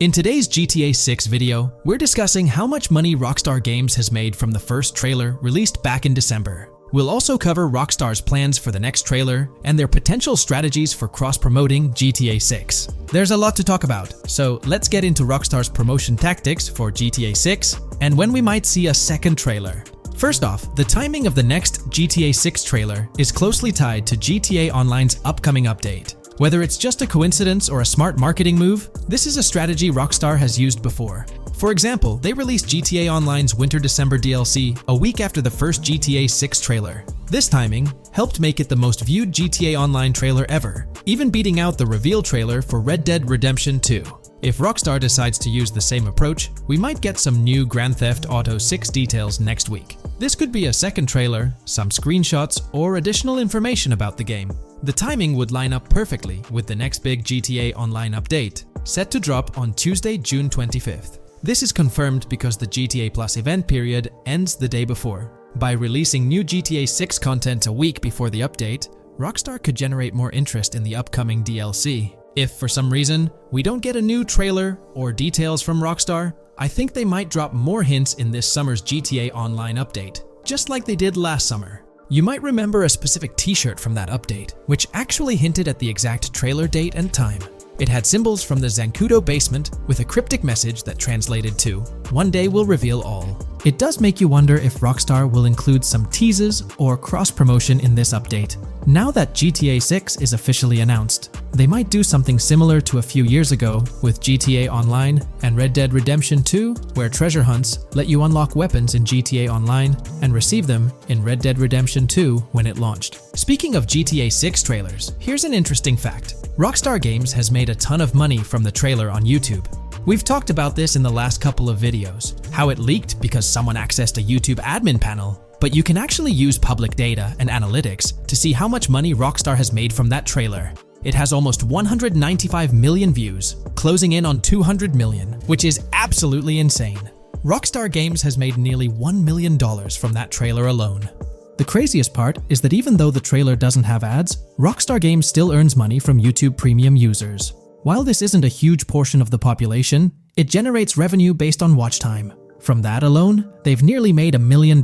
In today's GTA 6 video, we're discussing how much money Rockstar Games has made from the first trailer released back in December. We'll also cover Rockstar's plans for the next trailer and their potential strategies for cross-promoting GTA 6. There's a lot to talk about, so let's get into Rockstar's promotion tactics for GTA 6 and when we might see a second trailer. First off, the timing of the next GTA 6 trailer is closely tied to GTA Online's upcoming update. Whether it's just a coincidence or a smart marketing move, this is a strategy Rockstar has used before. For example, they released GTA Online's Winter-December DLC a week after the first GTA 6 trailer. This timing helped make it the most viewed GTA Online trailer ever, even beating out the reveal trailer for Red Dead Redemption 2. If Rockstar decides to use the same approach, we might get some new Grand Theft Auto 6 details next week. This could be a second trailer, some screenshots, or additional information about the game. The timing would line up perfectly with the next big GTA Online update, set to drop on Tuesday, June 25th. This is confirmed because the GTA Plus event period ends the day before. By releasing new GTA 6 content a week before the update, Rockstar could generate more interest in the upcoming DLC. If for some reason we don't get a new trailer or details from Rockstar, I think they might drop more hints in this summer's GTA Online update, just like they did last summer. You might remember a specific t-shirt from that update, which actually hinted at the exact trailer date and time. It had symbols from the Zancudo basement with a cryptic message that translated to, "One day we'll reveal all." It does make you wonder if Rockstar will include some teases or cross-promotion in this update. Now that GTA 6 is officially announced, they might do something similar to a few years ago with GTA Online and Red Dead Redemption 2, where treasure hunts let you unlock weapons in GTA Online and receive them in Red Dead Redemption 2 when it launched. Speaking of GTA 6 trailers, here's an interesting fact. Rockstar Games has made a ton of money from the trailer on YouTube. We've talked about this in the last couple of videos, how it leaked because someone accessed a YouTube admin panel, but you can actually use public data and analytics to see how much money Rockstar has made from that trailer. It has almost 195 million views, closing in on 200 million, which is absolutely insane. Rockstar Games has made nearly $1 million from that trailer alone. The craziest part is that even though the trailer doesn't have ads, Rockstar Games still earns money from YouTube Premium users. While this isn't a huge portion of the population, it generates revenue based on watch time. From that alone, they've nearly made $1 million.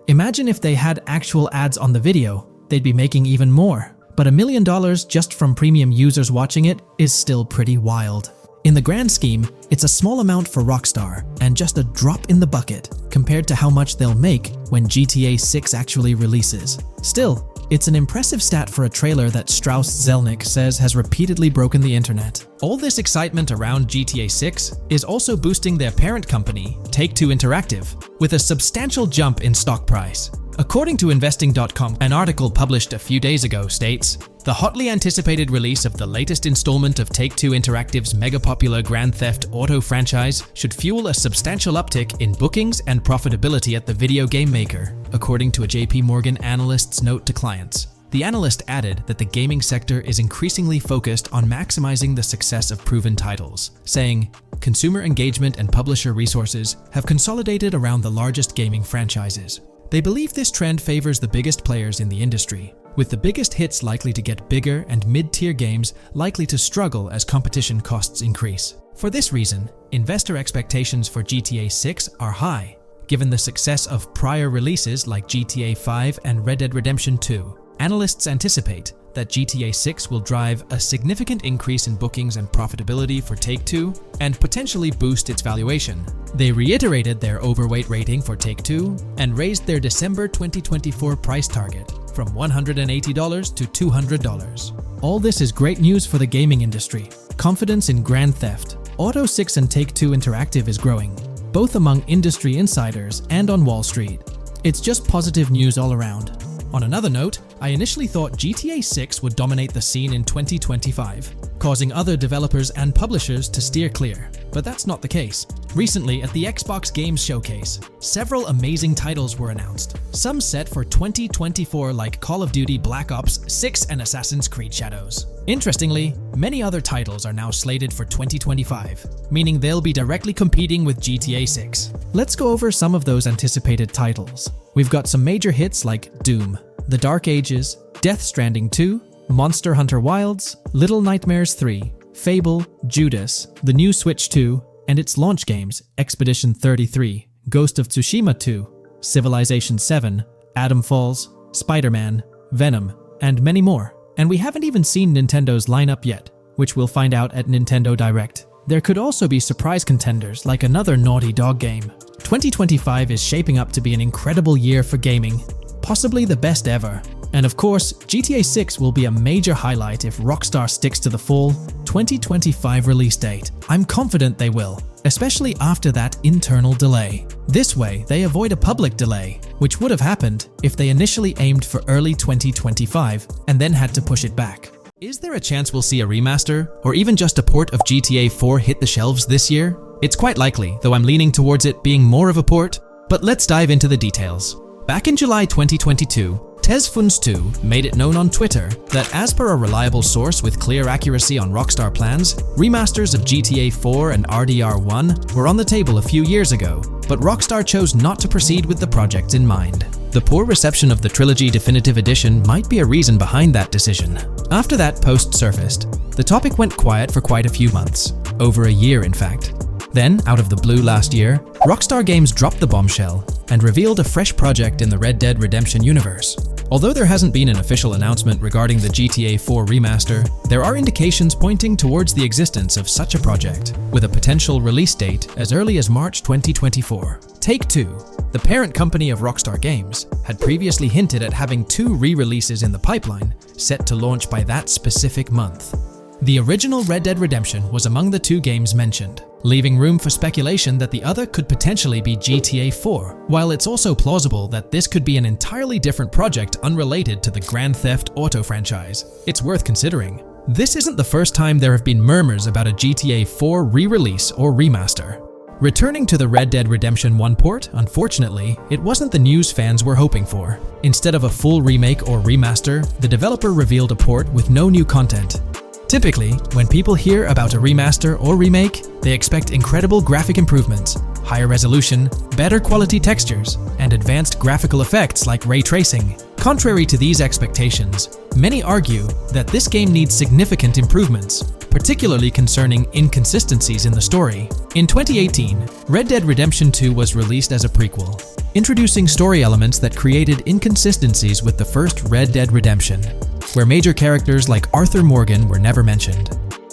Imagine if they had actual ads on the video, they'd be making even more. But $1 million just from premium users watching it is still pretty wild. In the grand scheme, it's a small amount for Rockstar and just a drop in the bucket compared to how much they'll make when GTA 6 actually releases. Still, it's an impressive stat for a trailer that Strauss Zelnick says has repeatedly broken the internet. All this excitement around GTA 6 is also boosting their parent company, Take-Two Interactive, with a substantial jump in stock price. According to Investing.com, an article published a few days ago states, "The hotly anticipated release of the latest installment of Take-Two Interactive's mega-popular Grand Theft Auto franchise should fuel a substantial uptick in bookings and profitability at the video game maker," according to a JP Morgan analyst's note to clients. The analyst added that the gaming sector is increasingly focused on maximizing the success of proven titles, saying, "Consumer engagement and publisher resources have consolidated around the largest gaming franchises. They believe this trend favors the biggest players in the industry, with the biggest hits likely to get bigger and mid-tier games likely to struggle as competition costs increase. For this reason, investor expectations for GTA 6 are high, given the success of prior releases like GTA 5 and Red Dead Redemption 2. Analysts anticipate that GTA 6 will drive a significant increase in bookings and profitability for Take-Two and potentially boost its valuation. They reiterated their overweight rating for Take-Two and raised their December 2024 price target from $180 to $200. All this is great news for the gaming industry. Confidence in Grand Theft Auto 6 and Take-Two Interactive is growing, both among industry insiders and on Wall Street. It's just positive news all around. On another note, I initially thought GTA 6 would dominate the scene in 2025, causing other developers and publishers to steer clear, but that's not the case. Recently, at the Xbox Games Showcase, several amazing titles were announced, some set for 2024 like Call of Duty Black Ops 6 and Assassin's Creed Shadows. Interestingly, many other titles are now slated for 2025, meaning they'll be directly competing with GTA 6. Let's go over some of those anticipated titles. We've got some major hits like Doom, The Dark Ages, Death Stranding 2, Monster Hunter Wilds, Little Nightmares 3, Fable, Judas, the new Switch 2, and its launch games Expedition 33, Ghost of Tsushima 2, Civilization 7, Atom Falls, Spider-Man, Venom, and many more. And we haven't even seen Nintendo's lineup yet, which we'll find out at Nintendo Direct. There could also be surprise contenders like another Naughty Dog game. 2025 is shaping up to be an incredible year for gaming, possibly the best ever. And of course, GTA 6 will be a major highlight if Rockstar sticks to the fall 2025 release date. I'm confident they will, especially after that internal delay. This way, they avoid a public delay, which would have happened if they initially aimed for early 2025 and then had to push it back. Is there a chance we'll see a remaster, or even just a port of GTA 4 hit the shelves this year? It's quite likely, though I'm leaning towards it being more of a port, but let's dive into the details. Back in July 2022, TezFunz2 made it known on Twitter that as per a reliable source with clear accuracy on Rockstar plans, remasters of GTA 4 and RDR1 were on the table a few years ago, but Rockstar chose not to proceed with the project in mind. The poor reception of the Trilogy Definitive Edition might be a reason behind that decision. After that post surfaced, the topic went quiet for quite a few months, over a year in fact. Then, out of the blue last year, Rockstar Games dropped the bombshell and revealed a fresh project in the Red Dead Redemption universe. Although there hasn't been an official announcement regarding the GTA 4 remaster, there are indications pointing towards the existence of such a project, with a potential release date as early as March 2024. Take-Two, the parent company of Rockstar Games, had previously hinted at having 2 re-releases in the pipeline, set to launch by that specific month. The original Red Dead Redemption was among the 2 games mentioned, leaving room for speculation that the other could potentially be GTA 4, while it's also plausible that this could be an entirely different project unrelated to the Grand Theft Auto franchise. It's worth considering. This isn't the first time there have been murmurs about a GTA 4 re-release or remaster. Returning to the Red Dead Redemption 1 port, unfortunately, it wasn't the news fans were hoping for. Instead of a full remake or remaster, the developer revealed a port with no new content. Typically, when people hear about a remaster or remake, they expect incredible graphic improvements, higher resolution, better quality textures, and advanced graphical effects like ray tracing. Contrary to these expectations, many argue that this game needs significant improvements, particularly concerning inconsistencies in the story. In 2018, Red Dead Redemption 2 was released as a prequel, introducing story elements that created inconsistencies with the first Red Dead Redemption, where major characters like Arthur Morgan were never mentioned.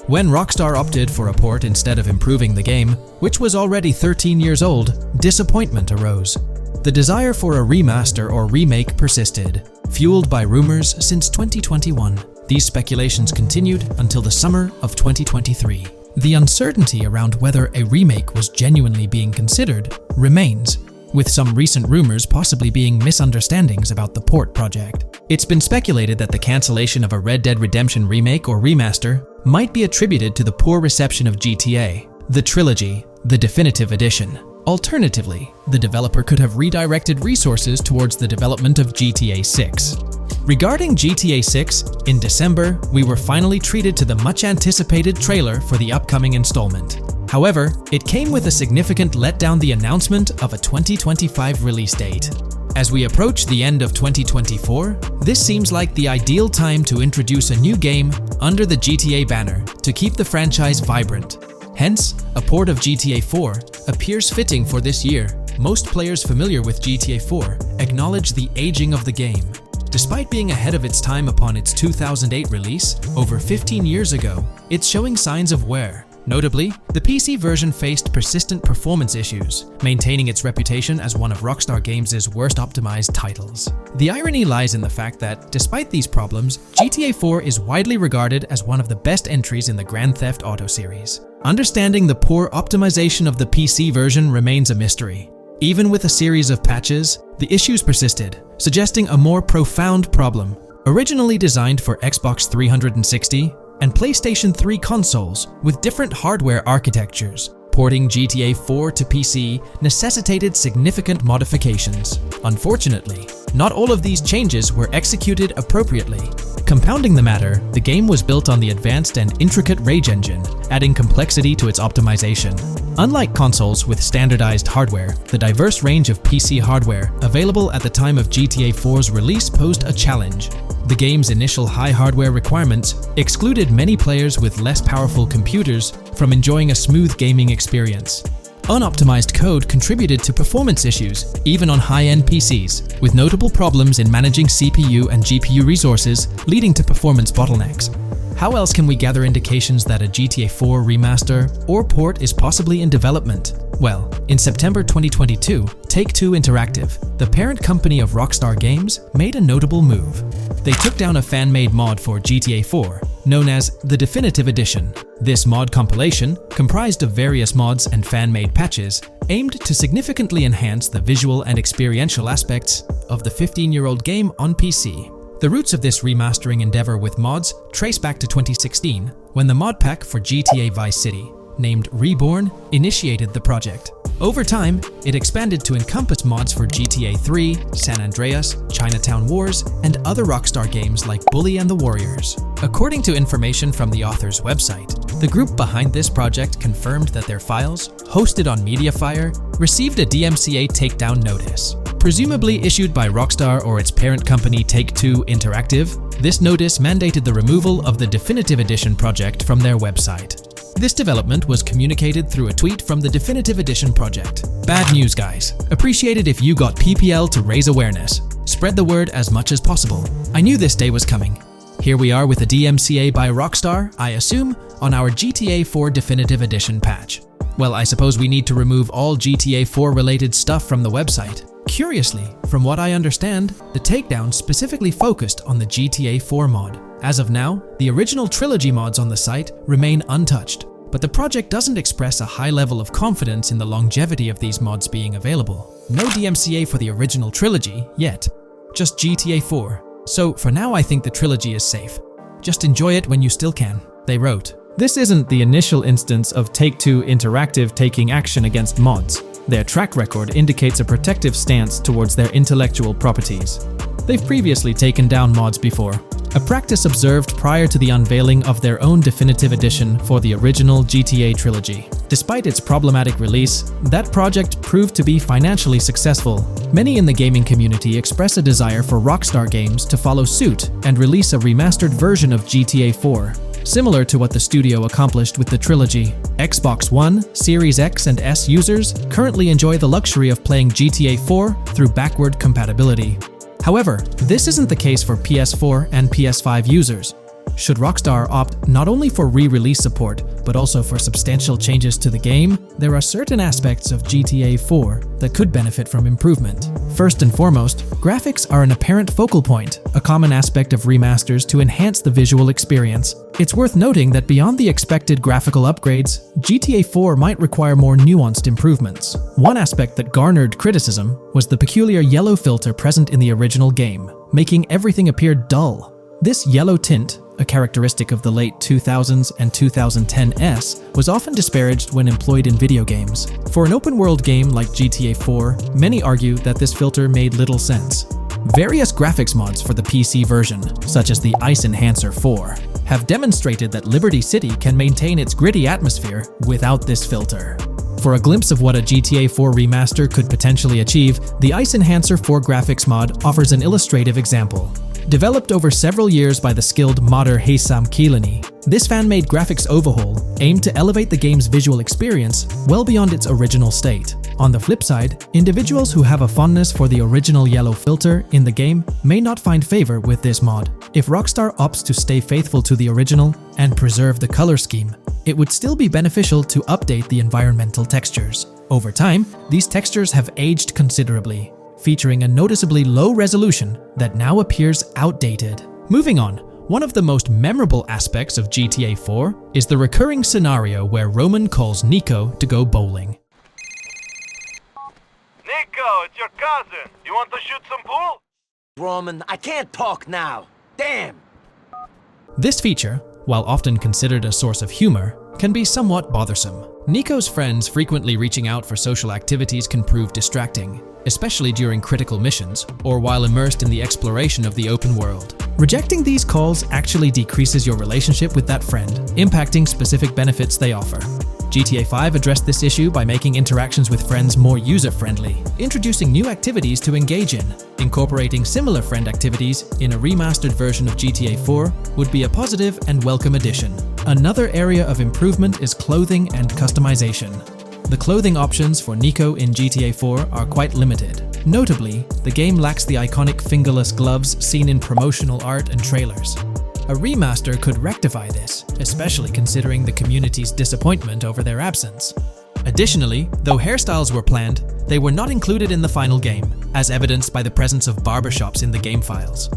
When Rockstar opted for a port instead of improving the game, which was already 13 years old, disappointment arose. The desire for a remaster or remake persisted, fueled by rumors since 2021. These speculations continued until the summer of 2023. The uncertainty around whether a remake was genuinely being considered remains, with some recent rumors possibly being misunderstandings about the port project. It's been speculated that the cancellation of a Red Dead Redemption remake or remaster might be attributed to the poor reception of GTA, the Trilogy, the Definitive Edition. Alternatively, the developer could have redirected resources towards the development of GTA 6. Regarding GTA 6, in December, we were finally treated to the much-anticipated trailer for the upcoming installment. However, it came with a significant letdown: the announcement of a 2025 release date. As we approach the end of 2024, this seems like the ideal time to introduce a new game under the GTA banner to keep the franchise vibrant. Hence, a port of GTA 4 appears fitting for this year. Most players familiar with GTA 4 acknowledge the aging of the game. Despite being ahead of its time upon its 2008 release, over 15 years ago, it's showing signs of wear. Notably, the PC version faced persistent performance issues, maintaining its reputation as one of Rockstar Games' worst optimized titles. The irony lies in the fact that, despite these problems, GTA 4 is widely regarded as one of the best entries in the Grand Theft Auto series. Understanding the poor optimization of the PC version remains a mystery. Even with a series of patches, the issues persisted, suggesting a more profound problem. Originally designed for Xbox 360 and PlayStation 3 consoles with different hardware architectures, porting GTA 4 to PC necessitated significant modifications. Unfortunately, not all of these changes were executed appropriately. Compounding the matter, the game was built on the advanced and intricate Rage engine, adding complexity to its optimization. Unlike consoles with standardized hardware, the diverse range of PC hardware available at the time of GTA 4's release posed a challenge. The game's initial high hardware requirements excluded many players with less powerful computers from enjoying a smooth gaming experience. Unoptimized code contributed to performance issues, even on high-end PCs, with notable problems in managing CPU and GPU resources, leading to performance bottlenecks. How else can we gather indications that a GTA 4 remaster or port is possibly in development? Well, in September 2022, Take-Two Interactive, the parent company of Rockstar Games, made a notable move. They took down a fan-made mod for GTA 4, known as the Definitive Edition. This mod compilation, comprised of various mods and fan-made patches, aimed to significantly enhance the visual and experiential aspects of the 15-year-old game on PC. The roots of this remastering endeavor with mods trace back to 2016, when the mod pack for GTA Vice City, named Reborn, initiated the project. Over time, it expanded to encompass mods for GTA 3, San Andreas, Chinatown Wars, and other Rockstar games like Bully and the Warriors. According to information from the author's website, the group behind this project confirmed that their files, hosted on Mediafire, received a DMCA takedown notice. Presumably issued by Rockstar or its parent company Take-Two Interactive, this notice mandated the removal of the Definitive Edition project from their website. This development was communicated through a tweet from the Definitive Edition project. Bad news, guys. Appreciate it if you got PPL to raise awareness. Spread the word as much as possible. I knew this day was coming. Here we are with a DMCA by Rockstar, I assume, on our GTA 4 Definitive Edition patch. Well, I suppose we need to remove all GTA 4 related stuff from the website. Curiously, from what I understand, the takedown specifically focused on the GTA 4 mod. As of now, the original Trilogy mods on the site remain untouched, but the project doesn't express a high level of confidence in the longevity of these mods being available. No DMCA for the original Trilogy yet, just GTA 4. So for now I think the Trilogy is safe. Just enjoy it when you still can, they wrote. This isn't the initial instance of Take-Two Interactive taking action against mods. Their track record indicates a protective stance towards their intellectual properties. They've previously taken down mods before, a practice observed prior to the unveiling of their own Definitive Edition for the original GTA trilogy. Despite its problematic release, that project proved to be financially successful. Many in the gaming community express a desire for Rockstar Games to follow suit and release a remastered version of GTA 4. Similar to what the studio accomplished with the trilogy. Xbox One, Series X and S users currently enjoy the luxury of playing GTA 4 through backward compatibility. However, this isn't the case for PS4 and PS5 users. Should Rockstar opt not only for re-release support, but also for substantial changes to the game, there are certain aspects of GTA 4 that could benefit from improvement. First and foremost, graphics are an apparent focal point, a common aspect of remasters to enhance the visual experience. It's worth noting that beyond the expected graphical upgrades, GTA 4 might require more nuanced improvements. One aspect that garnered criticism was the peculiar yellow filter present in the original game, making everything appear dull. This yellow tint, a characteristic of the late 2000s and 2010s, was often disparaged when employed in video games. For an open-world game like GTA 4, many argue that this filter made little sense. Various graphics mods for the PC version, such as the Ice Enhancer 4, have demonstrated that Liberty City can maintain its gritty atmosphere without this filter. For a glimpse of what a GTA 4 remaster could potentially achieve, the Ice Enhancer 4 graphics mod offers an illustrative example. Developed over several years by the skilled modder Haysam Kilani, this fan-made graphics overhaul aimed to elevate the game's visual experience well beyond its original state. On the flip side, individuals who have a fondness for the original yellow filter in the game may not find favor with this mod. If Rockstar opts to stay faithful to the original and preserve the color scheme, it would still be beneficial to update the environmental textures. Over time, these textures have aged considerably, featuring a noticeably low resolution that now appears outdated. Moving on, one of the most memorable aspects of GTA 4 is the recurring scenario where Roman calls Nico to go bowling. Nico, it's your cousin. You want to shoot some pool? Roman, I can't talk now. Damn! This feature, while often considered a source of humor, can be somewhat bothersome. Nico's friends frequently reaching out for social activities can prove distracting, especially during critical missions or while immersed in the exploration of the open world. Rejecting these calls actually decreases your relationship with that friend, impacting specific benefits they offer. GTA 5 addressed this issue by making interactions with friends more user-friendly, introducing new activities to engage in. Incorporating similar friend activities in a remastered version of GTA 4 would be a positive and welcome addition. Another area of improvement is clothing and customization. The clothing options for Nico in GTA 4 are quite limited. Notably, the game lacks the iconic fingerless gloves seen in promotional art and trailers. A remaster could rectify this, especially considering the community's disappointment over their absence. Additionally, though hairstyles were planned, they were not included in the final game, as evidenced by the presence of barbershops in the game files.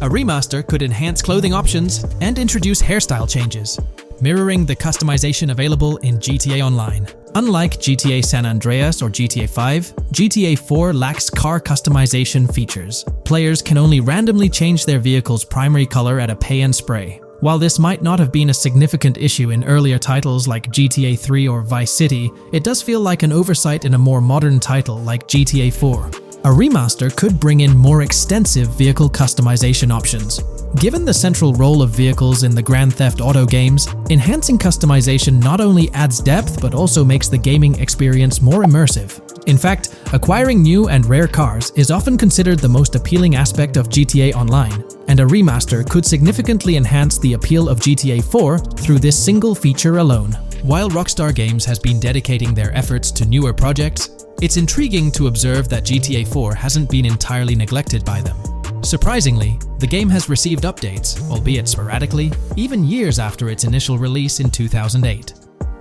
A remaster could enhance clothing options and introduce hairstyle changes, mirroring the customization available in GTA Online. Unlike GTA San Andreas or GTA 5, GTA 4 lacks car customization features. Players can only randomly change their vehicle's primary color at a pay and spray. While this might not have been a significant issue in earlier titles like GTA 3 or Vice City, it does feel like an oversight in a more modern title like GTA 4. A remaster could bring in more extensive vehicle customization options. Given the central role of vehicles in the Grand Theft Auto games, enhancing customization not only adds depth but also makes the gaming experience more immersive. In fact, acquiring new and rare cars is often considered the most appealing aspect of GTA Online, and a remaster could significantly enhance the appeal of GTA 4 through this single feature alone. While Rockstar Games has been dedicating their efforts to newer projects, it's intriguing to observe that GTA 4 hasn't been entirely neglected by them. Surprisingly, the game has received updates, albeit sporadically, even years after its initial release in 2008.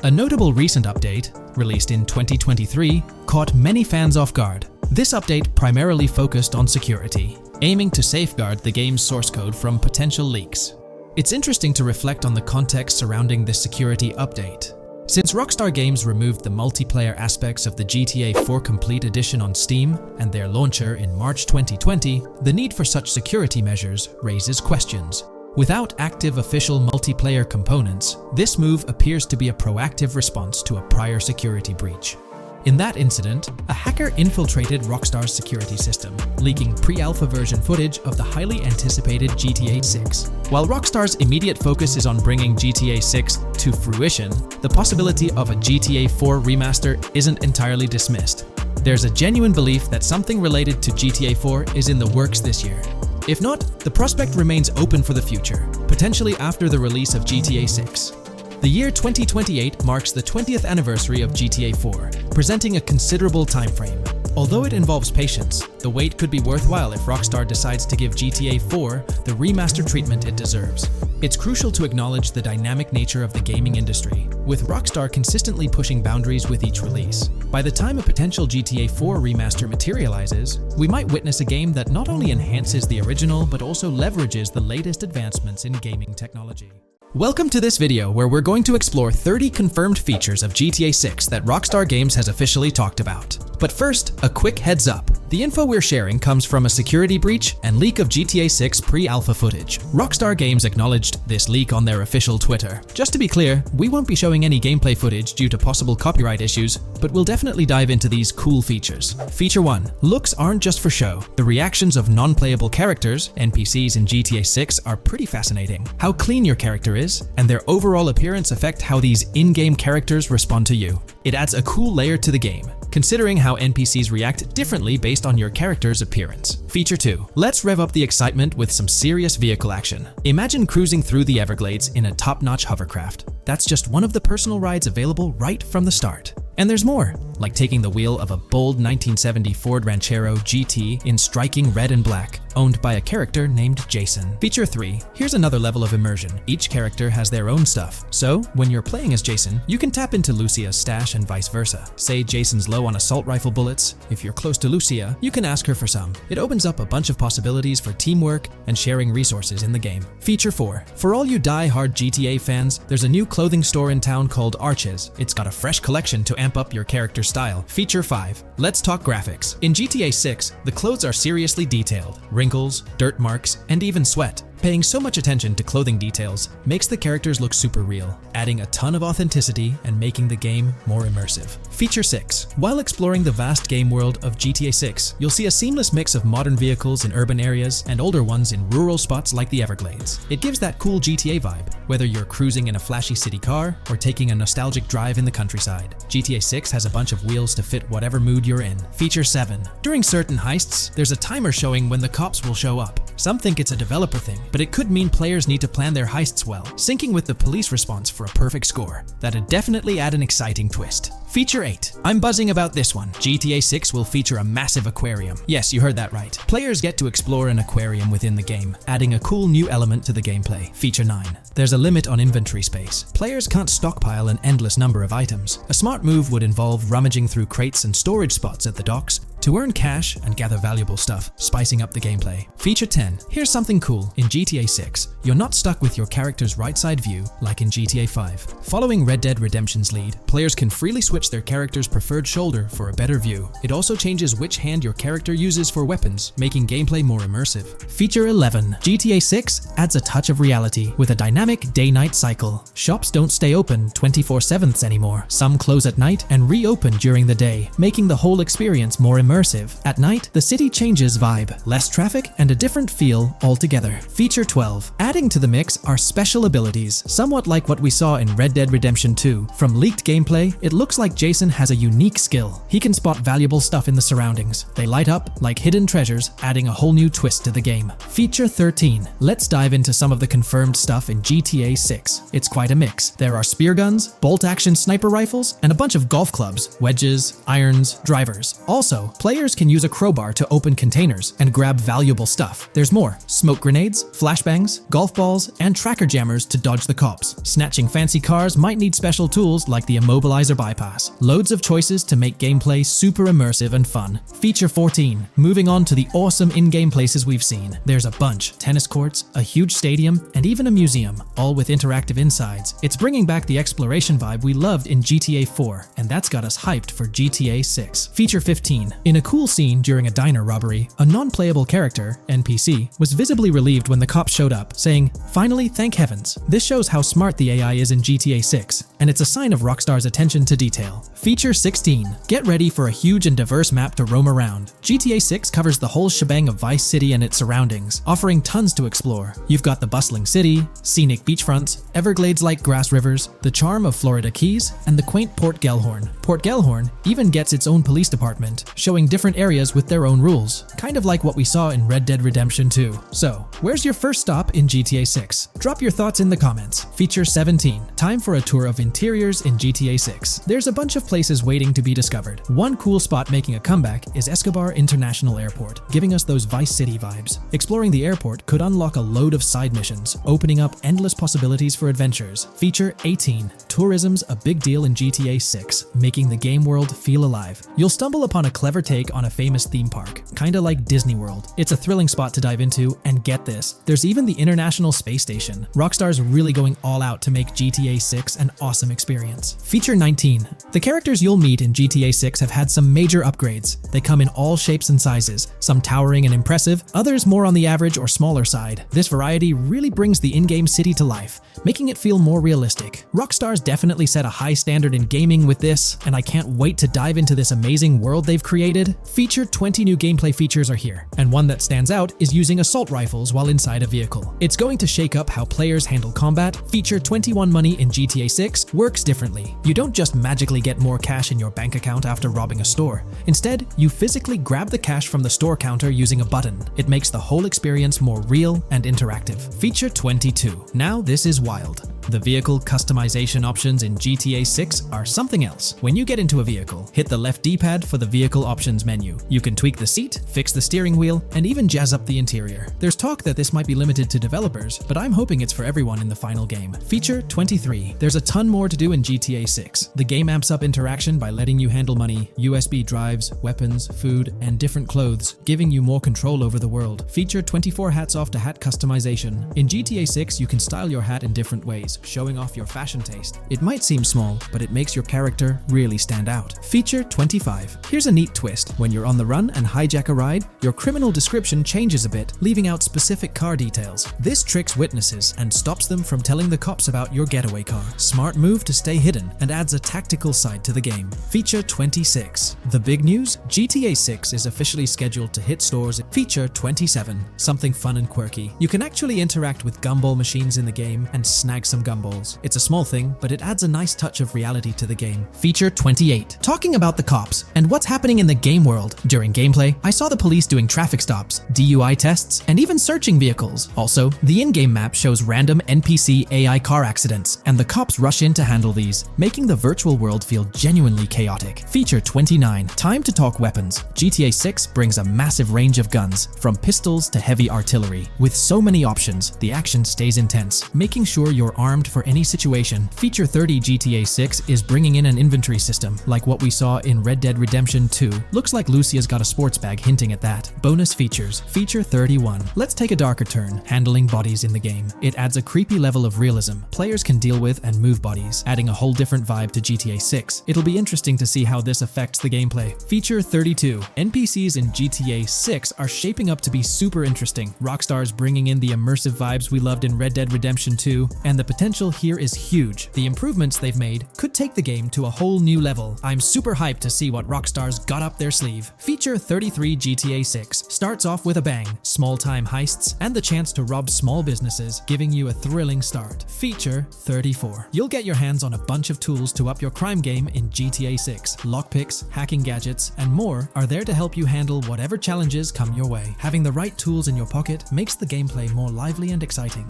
A notable recent update, released in 2023, caught many fans off guard. This update primarily focused on security, aiming to safeguard the game's source code from potential leaks. It's interesting to reflect on the context surrounding this security update. Since Rockstar Games removed the multiplayer aspects of the GTA 4 Complete Edition on Steam and their launcher in March 2020, the need for such security measures raises questions. Without active official multiplayer components, this move appears to be a proactive response to a prior security breach. In that incident, a hacker infiltrated Rockstar's security system, leaking pre-alpha version footage of the highly anticipated GTA 6. While Rockstar's immediate focus is on bringing GTA 6 to fruition, the possibility of a GTA 4 remaster isn't entirely dismissed. There's a genuine belief that something related to GTA 4 is in the works this year. If not, the prospect remains open for the future, potentially after the release of GTA 6. The year 2028 marks the 20th anniversary of GTA 4, presenting a considerable time frame. Although it involves patience, the wait could be worthwhile if Rockstar decides to give GTA 4 the remastered treatment it deserves. It's crucial to acknowledge the dynamic nature of the gaming industry, with Rockstar consistently pushing boundaries with each release. By the time a potential GTA 4 remaster materializes, we might witness a game that not only enhances the original but also leverages the latest advancements in gaming technology. Welcome to this video where we're going to explore 30 confirmed features of GTA 6 that Rockstar Games has officially talked about. But first, a quick heads up. The info we're sharing comes from a security breach and leak of GTA 6 pre-alpha footage. Rockstar Games acknowledged this leak on their official Twitter. Just to be clear, we won't be showing any gameplay footage due to possible copyright issues, but we'll definitely dive into these cool features. Feature 1. Looks aren't just for show. The reactions of non-playable characters, NPCs in GTA 6, are pretty fascinating. How clean your character is, and their overall appearance affect how these in-game characters respond to you. It adds a cool layer to the game, considering how NPCs react differently based on your character's appearance. Feature 2. Let's rev up the excitement with some serious vehicle action. Imagine cruising through the Everglades in a top-notch hovercraft. That's just one of the personal rides available right from the start. And there's more, like taking the wheel of a bold 1970 Ford Ranchero GT in striking red and black, owned by a character named Jason. Feature 3. Here's another level of immersion. Each character has their own stuff, so when you're playing as Jason, you can tap into Lucia's stash and vice versa. Say Jason's low on assault rifle bullets. If you're close to Lucia, you can ask her for some. It opens up a bunch of possibilities for teamwork and sharing resources in the game. Feature 4. For all you die-hard GTA fans, there's a new clothing store in town called Arches. It's got a fresh collection to amp up your character's style. Feature 5. Let's talk graphics. In GTA 6, the clothes are seriously detailed. Wrinkles, dirt marks, and even sweat. Paying so much attention to clothing details makes the characters look super real, adding a ton of authenticity and making the game more immersive. Feature 6. While exploring the vast game world of GTA 6, you'll see a seamless mix of modern vehicles in urban areas and older ones in rural spots like the Everglades. It gives that cool GTA vibe, whether you're cruising in a flashy city car or taking a nostalgic drive in the countryside. GTA 6 has a bunch of wheels to fit whatever mood you're in. Feature 7. During certain heists, there's a timer showing when the cops will show up. Some think it's a developer thing, but it could mean players need to plan their heists well, syncing with the police response for a perfect score. That'd definitely add an exciting twist. Feature 8. I'm buzzing about this one. GTA 6 will feature a massive aquarium. Yes, you heard that right. Players get to explore an aquarium within the game, adding a cool new element to the gameplay. Feature 9. There's a limit on inventory space. Players can't stockpile an endless number of items. A smart move would involve rummaging through crates and storage spots at the docks to earn cash and gather valuable stuff, spicing up the gameplay. Feature 10. Here's something cool. In GTA 6, you're not stuck with your character's right side view like in GTA 5. Following Red Dead Redemption's lead, players can freely switch their character's preferred shoulder for a better view. It also changes which hand your character uses for weapons, making gameplay more immersive. Feature 11. GTA 6 adds a touch of reality with a dynamic day-night cycle. Shops don't stay open 24/7 anymore. Some close at night and reopen during the day, making the whole experience more immersive. At night, the city changes vibe, less traffic, and a different feel altogether. Feature 12. Adding to the mix are special abilities, somewhat like what we saw in Red Dead Redemption 2. From leaked gameplay, it looks like Jason has a unique skill. He can spot valuable stuff in the surroundings. They light up like hidden treasures, adding a whole new twist to the game. Feature 13. Let's dive into some of the confirmed stuff in GTA 6. It's quite a mix. There are spear guns, bolt-action sniper rifles, and a bunch of golf clubs, wedges, irons, drivers. Also, players can use a crowbar to open containers and grab valuable stuff. There's more: smoke grenades, flashbangs, golf balls, and tracker jammers to dodge the cops. Snatching fancy cars might need special tools like the immobilizer bypass. Loads of choices to make gameplay super immersive and fun. Feature 14. Moving on to the awesome in-game places we've seen. There's a bunch: tennis courts, a huge stadium, and even a museum, all with interactive insides. It's bringing back the exploration vibe we loved in GTA 4, and that's got us hyped for GTA 6. Feature 15. In a cool scene during a diner robbery, a non-playable character, NPC, was visibly relieved when the cops showed up, saying, "Finally, thank heavens." This shows how smart the AI is in GTA 6, and it's a sign of Rockstar's attention to detail. Feature 16. Get ready for a huge and diverse map to roam around. GTA 6 covers the whole shebang of Vice City and its surroundings, offering tons to explore. You've got the bustling city, scenic beachfronts, Everglades-like grass rivers, the charm of Florida Keys, and the quaint Port Gellhorn. Port Gellhorn even gets its own police department, showing different areas with their own rules, kind of like what we saw in Red Dead Redemption 2. So, where's your first stop in GTA 6? Drop your thoughts in the comments. Feature 17. Time for a tour of interiors in GTA 6. There's a bunch of places waiting to be discovered. One cool spot making a comeback is Escobar International Airport, giving us those Vice City vibes. Exploring the airport could unlock a load of side missions, opening up endless possibilities for adventures. Feature 18. Tourism's a big deal in GTA 6, making the game world feel alive. You'll stumble upon a clever take on a famous theme park, kinda like Disney World. It's a thrilling spot to dive into, and get this, there's even the International Space Station. Rockstar's really going all out to make GTA 6 an awesome experience. Feature 19. The characters you'll meet in GTA 6 have had some major upgrades. They come in all shapes and sizes, some towering and impressive, others more on the average or smaller side. This variety really brings the in-game city to life, making it feel more realistic. Rockstar's definitely set a high standard in gaming with this, and I can't wait to dive into this amazing world they've created. Feature 20 new gameplay features are here, and one that stands out is using assault rifles while inside a vehicle. It's going to shake up how players handle combat. Feature 21 money in GTA 6 works differently. You don't just magically get more cash in your bank account after robbing a store. Instead, you physically grab the cash from the store counter using a button. It makes the whole experience more real and interactive. Feature 22. Now this is wild. The vehicle customization options in GTA 6 are something else. When you get into a vehicle, hit the left D-pad for the vehicle options menu. You can tweak the seat, fix the steering wheel, and even jazz up the interior. There's talk that this might be limited to developers, but I'm hoping it's for everyone in the final game. Feature 23. There's a ton more to do in GTA 6. The game amps up interaction by letting you handle money, USB drives, weapons, food, and different clothes, giving you more control over the world. Feature 24 hats off to hat customization. In GTA 6, you can style your hat in different ways, showing off your fashion taste. It might seem small, but it makes your character really stand out. Feature 25. Here's a neat twist. When you're on the run and hijack a ride, your criminal description changes a bit, leaving out specific car details. This tricks witnesses and stops them from telling the cops about your getaway car. Smart move to stay hidden and adds a tactical side to the game. Feature 26. The big news? GTA 6 is officially scheduled to hit stores. Feature 27. Something fun and quirky. You can actually interact with gumball machines in the game and snag some gumballs. It's a small thing, but it adds a nice touch of reality to the game. Feature 28. Talking about the cops and what's happening in the game world. During gameplay, I saw the police doing traffic stops, DUI tests, and even searching vehicles. Also, the in-game map shows random NPC AI car accidents, and the cops rush in to handle these, making the virtual world feel genuinely chaotic. Feature 29. Time to talk weapons. GTA 6 brings a massive range of guns, from pistols to heavy artillery. With so many options, the action stays intense, making sure you're armed for any situation. Feature 30. GTA 6 is bringing in an inventory system, like what we saw in Red Dead Redemption 2. Looks like Lucia's got a sports bag hinting at that. Bonus features. Feature 31. Let's take a darker turn, handling bodies in the game. It adds a creepy level of realism players can deal with and move bodies, adding a whole different vibe to GTA 6. It'll be interesting to see how this affects the gameplay. Feature 32. NPCs in GTA 6 are shaping up to be super interesting. Rockstar's bringing in the immersive vibes we loved in Red Dead Redemption 2, and the potential here is huge. The improvements they've made could take the game to a whole new level. I'm super hyped to see what Rockstar's got up their sleeve. Feature 33. GTA 6 starts off with a bang, small-time heists, and the chance to rob small businesses, giving you a thrilling start. Feature 34. You'll get your hands on a bunch of tools to up your crime game in GTA 6. Lockpicks, hacking gadgets, and more are there to help you handle whatever challenges come your way. Having the right tools in your pocket makes the gameplay more lively and exciting.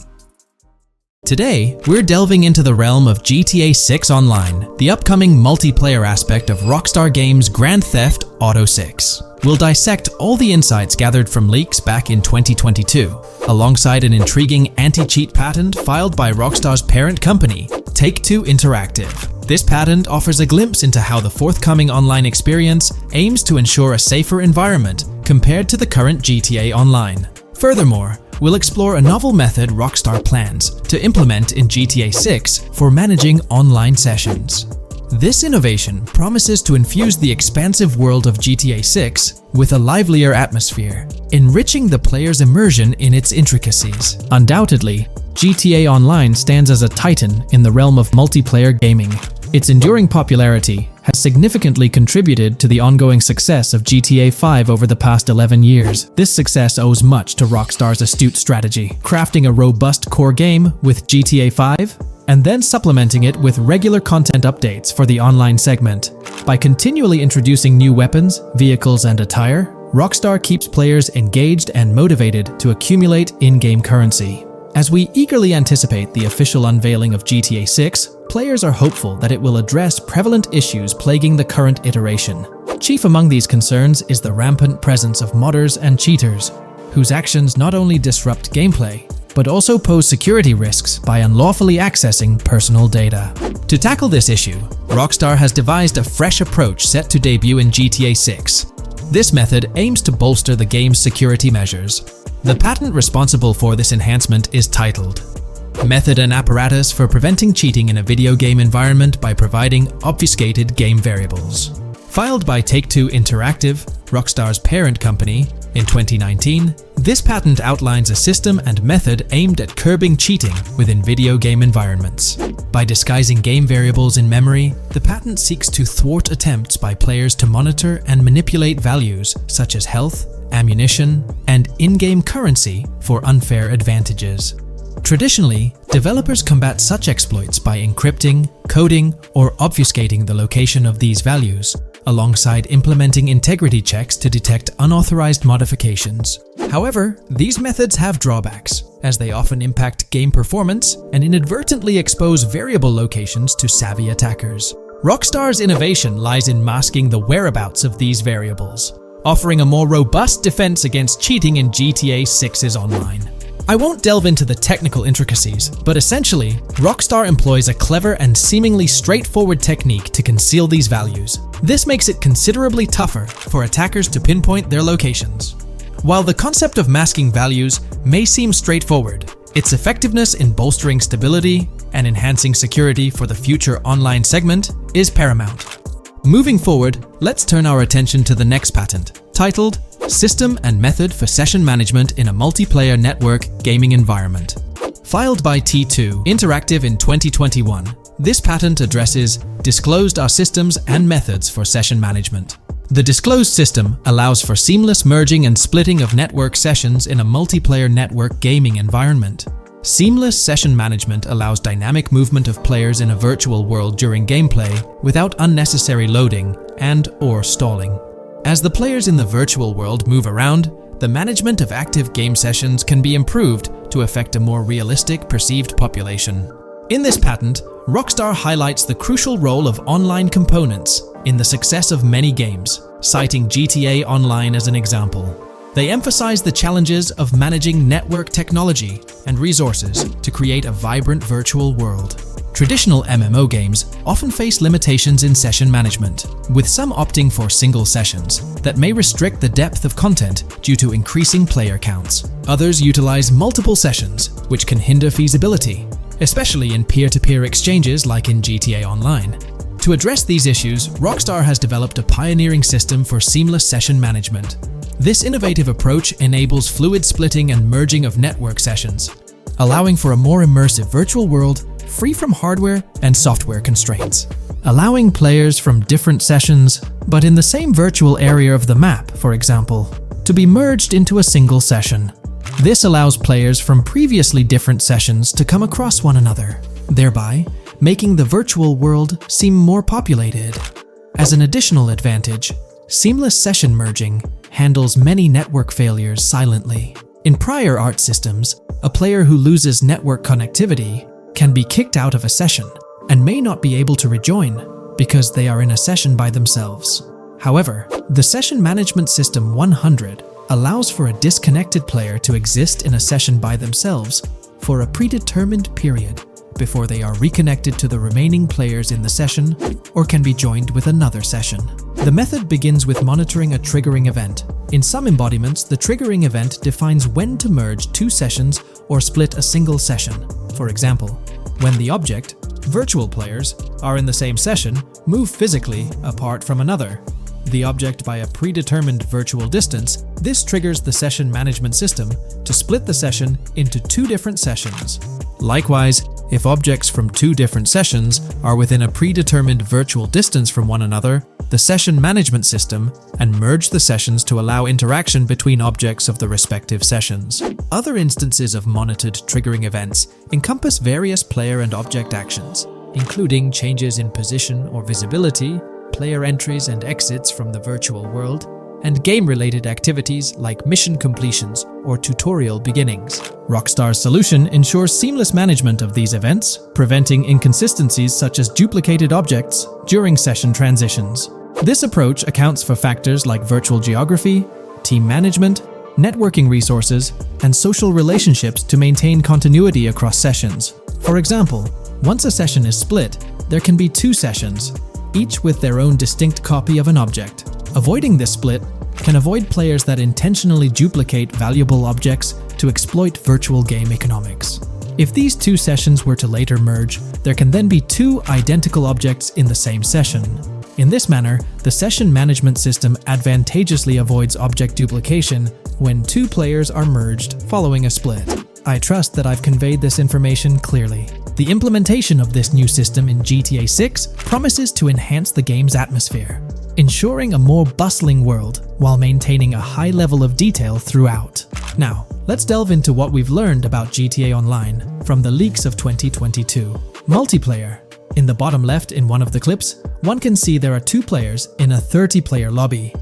Today, we're delving into the realm of GTA 6 Online, the upcoming multiplayer aspect of Rockstar Games' Grand Theft Auto 6. We'll dissect all the insights gathered from leaks back in 2022, alongside an intriguing anti-cheat patent filed by Rockstar's parent company, Take-Two Interactive. This patent offers a glimpse into how the forthcoming online experience aims to ensure a safer environment compared to the current GTA Online. Furthermore, we'll explore a novel method Rockstar plans to implement in GTA 6 for managing online sessions. This innovation promises to infuse the expansive world of GTA 6 with a livelier atmosphere, enriching the player's immersion in its intricacies. Undoubtedly, GTA Online stands as a titan in the realm of multiplayer gaming. Its enduring popularity has significantly contributed to the ongoing success of GTA 5 over the past 11 years. This success owes much to Rockstar's astute strategy, crafting a robust core game with GTA 5 and then supplementing it with regular content updates for the online segment. By continually introducing new weapons, vehicles, and attire, Rockstar keeps players engaged and motivated to accumulate in-game currency. As we eagerly anticipate the official unveiling of GTA 6, players are hopeful that it will address prevalent issues plaguing the current iteration. Chief among these concerns is the rampant presence of modders and cheaters, whose actions not only disrupt gameplay, but also pose security risks by unlawfully accessing personal data. To tackle this issue, Rockstar has devised a fresh approach set to debut in GTA 6. This method aims to bolster the game's security measures. The patent responsible for this enhancement is titled Method and Apparatus for Preventing Cheating in a Video Game Environment by Providing Obfuscated Game Variables. Filed by Take-Two Interactive, Rockstar's parent company, in 2019, this patent outlines a system and method aimed at curbing cheating within video game environments. By disguising game variables in memory, the patent seeks to thwart attempts by players to monitor and manipulate values such as health, ammunition, and in-game currency for unfair advantages. Traditionally, developers combat such exploits by encrypting, coding, or obfuscating the location of these values, alongside implementing integrity checks to detect unauthorized modifications. However, these methods have drawbacks, as they often impact game performance and inadvertently expose variable locations to savvy attackers. Rockstar's innovation lies in masking the whereabouts of these variables, offering a more robust defense against cheating in GTA 6's online. I won't delve into the technical intricacies, but essentially, Rockstar employs a clever and seemingly straightforward technique to conceal these values. This makes it considerably tougher for attackers to pinpoint their locations. While the concept of masking values may seem straightforward, its effectiveness in bolstering stability and enhancing security for the future online segment is paramount. Moving forward, let's turn our attention to the next patent, titled System and Method for Session Management in a Multiplayer Network Gaming Environment. Filed by T2 Interactive in 2021, this patent addresses disclosed are systems and methods for session management. The disclosed system allows for seamless merging and splitting of network sessions in a multiplayer network gaming environment. Seamless session management allows dynamic movement of players in a virtual world during gameplay without unnecessary loading and/or stalling. As the players in the virtual world move around, the management of active game sessions can be improved to affect a more realistic perceived population. In this patent, Rockstar highlights the crucial role of online components in the success of many games, citing GTA Online as an example. They emphasize the challenges of managing network technology and resources to create a vibrant virtual world. Traditional MMO games often face limitations in session management, with some opting for single sessions that may restrict the depth of content due to increasing player counts. Others utilize multiple sessions, which can hinder feasibility, especially in peer-to-peer exchanges like in GTA Online. To address these issues, Rockstar has developed a pioneering system for seamless session management. This innovative approach enables fluid splitting and merging of network sessions, allowing for a more immersive virtual world free from hardware and software constraints. Allowing players from different sessions, but in the same virtual area of the map, for example, to be merged into a single session. This allows players from previously different sessions to come across one another, thereby making the virtual world seem more populated. As an additional advantage, seamless session merging handles many network failures silently. In prior art systems, a player who loses network connectivity can be kicked out of a session and may not be able to rejoin because they are in a session by themselves. However, the Session Management System 100 allows for a disconnected player to exist in a session by themselves for a predetermined period before they are reconnected to the remaining players in the session or can be joined with another session. The method begins with monitoring a triggering event. In some embodiments, the triggering event defines when to merge two sessions or split a single session. For example, when the object, virtual players, are in the same session, move physically apart from another, the object by a predetermined virtual distance, this triggers the session management system to split the session into two different sessions. Likewise, if objects from two different sessions are within a predetermined virtual distance from one another, the session management system and merge the sessions to allow interaction between objects of the respective sessions. Other instances of monitored triggering events encompass various player and object actions, including changes in position or visibility, player entries and exits from the virtual world, and game-related activities like mission completions or tutorial beginnings. Rockstar's solution ensures seamless management of these events, preventing inconsistencies such as duplicated objects during session transitions. This approach accounts for factors like virtual geography, team management, networking resources, and social relationships to maintain continuity across sessions. For example, once a session is split, there can be two sessions, each with their own distinct copy of an object. Avoiding this split can avoid players that intentionally duplicate valuable objects to exploit virtual game economics. If these two sessions were to later merge, there can then be two identical objects in the same session. In this manner, the session management system advantageously avoids object duplication when two players are merged following a split. I trust that I've conveyed this information clearly. The implementation of this new system in GTA 6 promises to enhance the game's atmosphere, ensuring a more bustling world while maintaining a high level of detail throughout. Now, let's delve into what we've learned about GTA Online from the leaks of 2022. Multiplayer. In the bottom left in one of the clips, one can see there are two players in a 30-player lobby.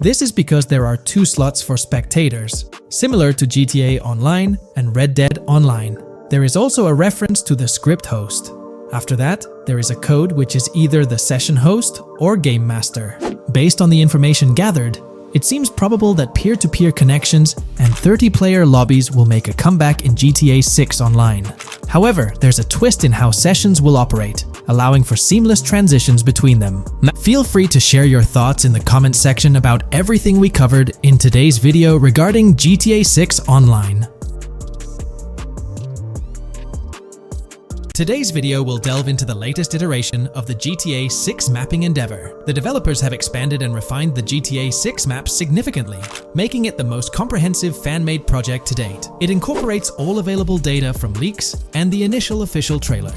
This is because there are two slots for spectators, similar to GTA Online and Red Dead Online. There is also a reference to the script host. After that, there is a code which is either the session host or game master. Based on the information gathered, it seems probable that peer-to-peer connections and 30-player lobbies will make a comeback in GTA 6 Online. However, there's a twist in how sessions will operate, allowing for seamless transitions between them. Feel free to share your thoughts in the comments section about everything we covered in today's video regarding GTA 6 Online. Today's video will delve into the latest iteration of the GTA 6 mapping endeavor. The developers have expanded and refined the GTA 6 map significantly, making it the most comprehensive fan-made project to date. It incorporates all available data from leaks and the initial official trailer.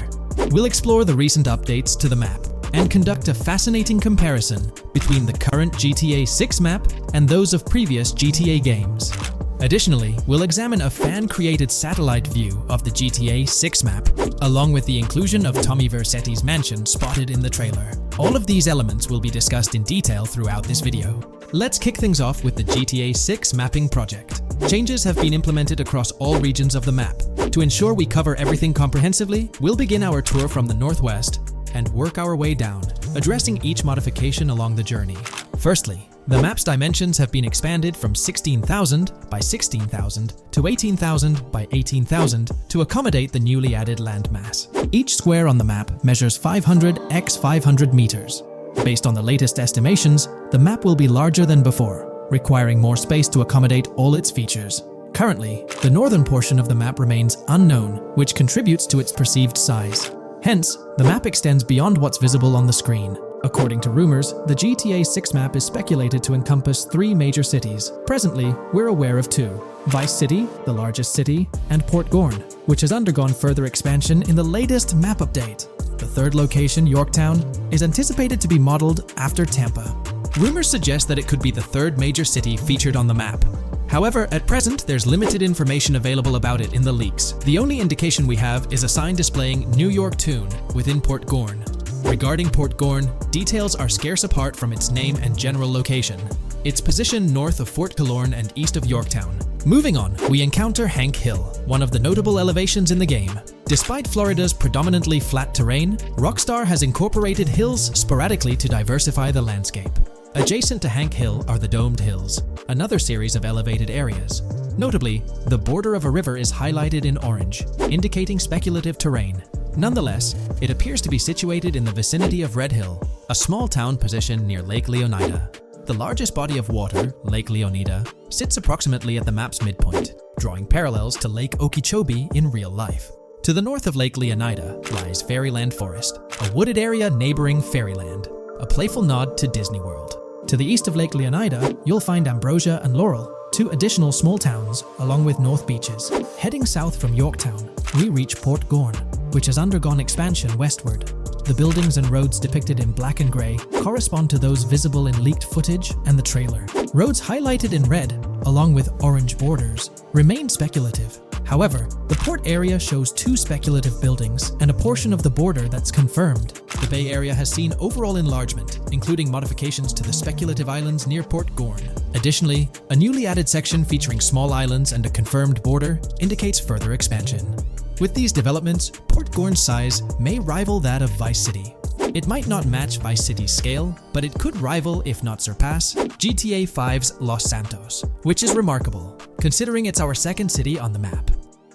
We'll explore the recent updates to the map and conduct a fascinating comparison between the current GTA 6 map and those of previous GTA games. Additionally, we'll examine a fan-created satellite view of the GTA 6 map, along with the inclusion of Tommy Vercetti's mansion spotted in the trailer. All of these elements will be discussed in detail throughout this video. Let's kick things off with the GTA 6 mapping project. Changes have been implemented across all regions of the map. To ensure we cover everything comprehensively, we'll begin our tour from the northwest and work our way down, addressing each modification along the journey. Firstly, the map's dimensions have been expanded from 16,000 by 16,000 to 18,000 by 18,000 to accommodate the newly added landmass. Each square on the map measures 500 x 500 meters. Based on the latest estimations, the map will be larger than before, requiring more space to accommodate all its features. Currently, the northern portion of the map remains unknown, which contributes to its perceived size. Hence, the map extends beyond what's visible on the screen. According to rumors, the GTA 6 map is speculated to encompass 3 major cities. Presently, we're aware of 2. Vice City, the largest city, and Port Gorn, which has undergone further expansion in the latest map update. The third location, Yorktown, is anticipated to be modeled after Tampa. Rumors suggest that it could be the third major city featured on the map. However, at present, there's limited information available about it in the leaks. The only indication we have is a sign displaying New York Tune within Port Gorn. Regarding Port Gorn, details are scarce apart from its name and general location. It's positioned north of Fort Killorn and east of Yorktown. Moving on, we encounter Hank Hill, one of the notable elevations in the game. Despite Florida's predominantly flat terrain, Rockstar has incorporated hills sporadically to diversify the landscape. Adjacent to Hank Hill are the Domed Hills, another series of elevated areas. Notably, the border of a river is highlighted in orange, indicating speculative terrain. Nonetheless, it appears to be situated in the vicinity of Red Hill, a small town positioned near Lake Leonida. The largest body of water, Lake Leonida, sits approximately at the map's midpoint, drawing parallels to Lake Okeechobee in real life. To the north of Lake Leonida lies Fairyland Forest, a wooded area neighboring Fairyland, a playful nod to Disney World. To the east of Lake Leonida, you'll find Ambrosia and Laurel, 2 additional small towns, along with North Beaches. Heading south from Yorktown, we reach Port Gorn, which has undergone expansion westward. The buildings and roads depicted in black and grey correspond to those visible in leaked footage and the trailer. Roads highlighted in red, along with orange borders, remain speculative. However, the port area shows 2 speculative buildings and a portion of the border that's confirmed. The Bay Area has seen overall enlargement, including modifications to the speculative islands near Port Gorn. Additionally, a newly added section featuring small islands and a confirmed border indicates further expansion. With these developments, Port Gorn's size may rival that of Vice City. It might not match Vice City's scale, but it could rival, if not surpass, GTA 5's Los Santos, which is remarkable, considering it's our second city on the map.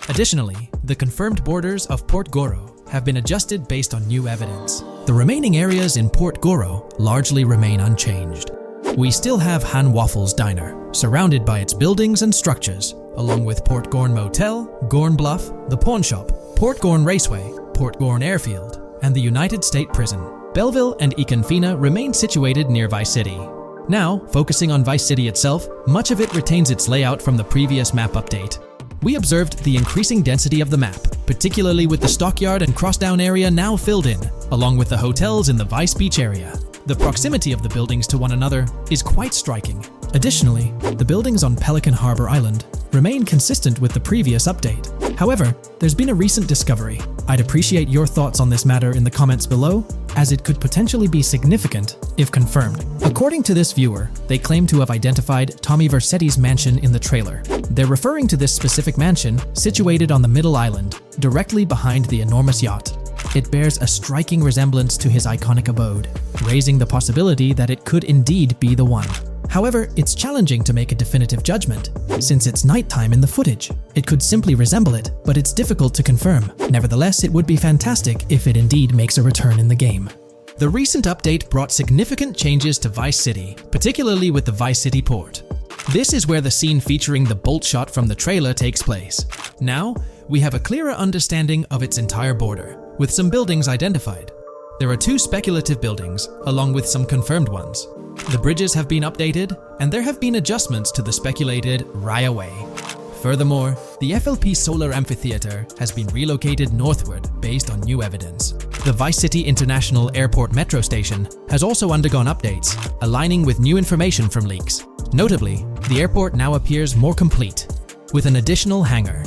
Additionally, the confirmed borders of Port Goro have been adjusted based on new evidence. The remaining areas in Port Goro largely remain unchanged. We still have Han Waffles Diner, surrounded by its buildings and structures, along with Port Gorn Motel, Gorn Bluff, the Pawn Shop, Port Gorn Raceway, Port Gorn Airfield, and the United State Prison. Belleville and Econfina remain situated near Vice City. Now, focusing on Vice City itself, much of it retains its layout from the previous map update. We observed the increasing density of the map, particularly with the Stockyard and Crossdown area now filled in, along with the hotels in the Vice Beach area. The proximity of the buildings to one another is quite striking. Additionally, the buildings on Pelican Harbor Island remain consistent with the previous update. However, there's been a recent discovery. I'd appreciate your thoughts on this matter in the comments below, as it could potentially be significant if confirmed. According to this viewer, they claim to have identified Tommy Vercetti's mansion in the trailer. They're referring to this specific mansion situated on the middle island, directly behind the enormous yacht. It bears a striking resemblance to his iconic abode, raising the possibility that it could indeed be the one. However, it's challenging to make a definitive judgment, since it's nighttime in the footage. It could simply resemble it, but it's difficult to confirm. Nevertheless, it would be fantastic if it indeed makes a return in the game. The recent update brought significant changes to Vice City, particularly with the Vice City port. This is where the scene featuring the bolt shot from the trailer takes place. Now, we have a clearer understanding of its entire border, with some buildings identified. There are 2 speculative buildings, along with some confirmed ones. The bridges have been updated, and there have been adjustments to the speculated Raya Way. Furthermore, the FLP Solar Amphitheater has been relocated northward based on new evidence. The Vice City International Airport metro station has also undergone updates, aligning with new information from leaks. Notably, the airport now appears more complete, with an additional hangar.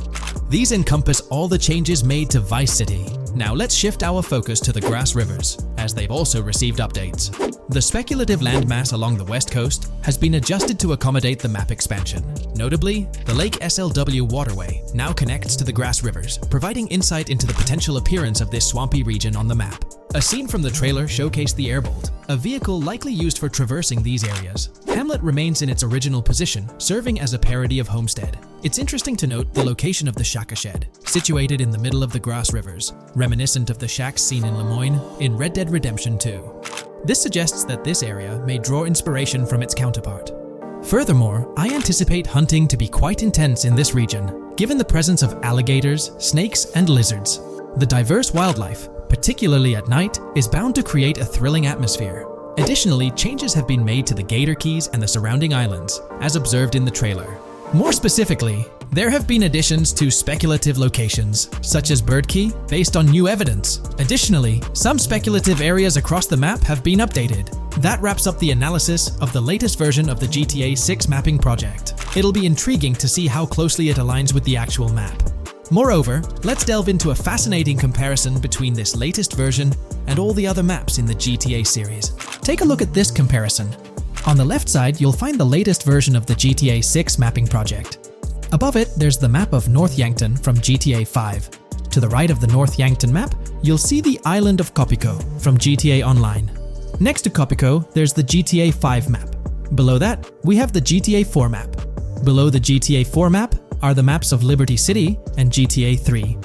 These encompass all the changes made to Vice City. Now let's shift our focus to the Grass Rivers, as they've also received updates. The speculative landmass along the west coast has been adjusted to accommodate the map expansion. Notably, the Lake SLW waterway now connects to the Grass Rivers, providing insight into the potential appearance of this swampy region on the map. A scene from the trailer showcased the Airbolt, a vehicle likely used for traversing these areas. Hamlet remains in its original position, serving as a parody of Homestead. It's interesting to note the location of the Shaka Shed, situated in the middle of the Grass Rivers, reminiscent of the shacks seen in Lemoyne in Red Dead Redemption 2. This suggests that this area may draw inspiration from its counterpart. Furthermore, I anticipate hunting to be quite intense in this region, given the presence of alligators, snakes, and lizards. The diverse wildlife, particularly at night, is bound to create a thrilling atmosphere. Additionally, changes have been made to the Gator Keys and the surrounding islands, as observed in the trailer. More specifically, there have been additions to speculative locations, such as Bird Key, based on new evidence. Additionally, some speculative areas across the map have been updated. That wraps up the analysis of the latest version of the GTA 6 mapping project. It'll be intriguing to see how closely it aligns with the actual map. Moreover, let's delve into a fascinating comparison between this latest version and all the other maps in the GTA series. Take a look at this comparison. On the left side, you'll find the latest version of the GTA 6 mapping project. Above it, there's the map of North Yankton from GTA 5. To the right of the North Yankton map, you'll see the island of Copico from GTA Online. Next to Copico, there's the GTA 5 map. Below that, we have the GTA 4 map. Below the GTA 4 map are the maps of Liberty City and GTA 3.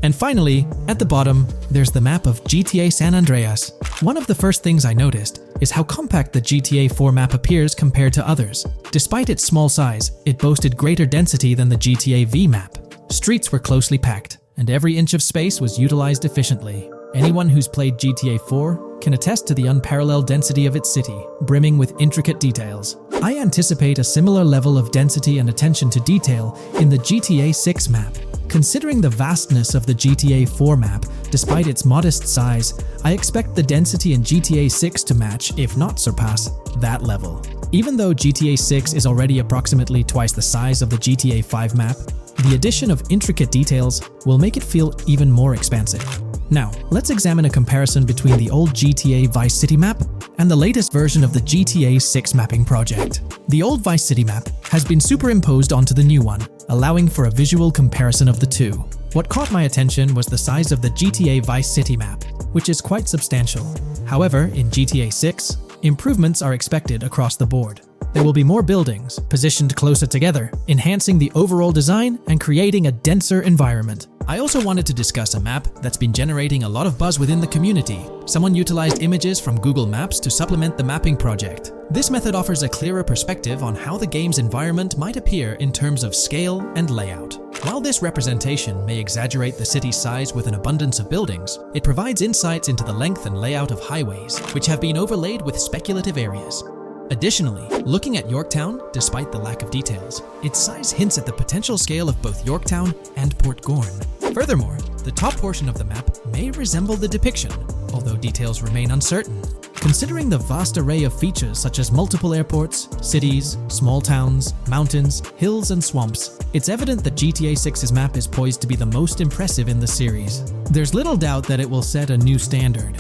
And finally, at the bottom, there's the map of GTA San Andreas. One of the first things I noticed is how compact the GTA 4 map appears compared to others. Despite its small size, it boasted greater density than the GTA V map. Streets were closely packed, and every inch of space was utilized efficiently. Anyone who's played GTA 4 can attest to the unparalleled density of its city, brimming with intricate details. I anticipate a similar level of density and attention to detail in the GTA 6 map. Considering the vastness of the GTA 4 map, despite its modest size, I expect the density in GTA 6 to match, if not surpass, that level. Even though GTA 6 is already approximately twice the size of the GTA 5 map, the addition of intricate details will make it feel even more expansive. Now, let's examine a comparison between the old GTA Vice City map and the latest version of the GTA 6 mapping project. The old Vice City map has been superimposed onto the new one, allowing for a visual comparison of the two. What caught my attention was the size of the GTA Vice City map, which is quite substantial. However, in GTA 6, improvements are expected across the board. There will be more buildings, positioned closer together, enhancing the overall design and creating a denser environment. I also wanted to discuss a map that's been generating a lot of buzz within the community. Someone utilized images from Google Maps to supplement the mapping project. This method offers a clearer perspective on how the game's environment might appear in terms of scale and layout. While this representation may exaggerate the city's size with an abundance of buildings, it provides insights into the length and layout of highways, which have been overlaid with speculative areas. Additionally, looking at Yorktown, despite the lack of details, its size hints at the potential scale of both Yorktown and Port Gorn. Furthermore, the top portion of the map may resemble the depiction, although details remain uncertain. Considering the vast array of features such as multiple airports, cities, small towns, mountains, hills, and swamps, it's evident that GTA 6's map is poised to be the most impressive in the series. There's little doubt that it will set a new standard,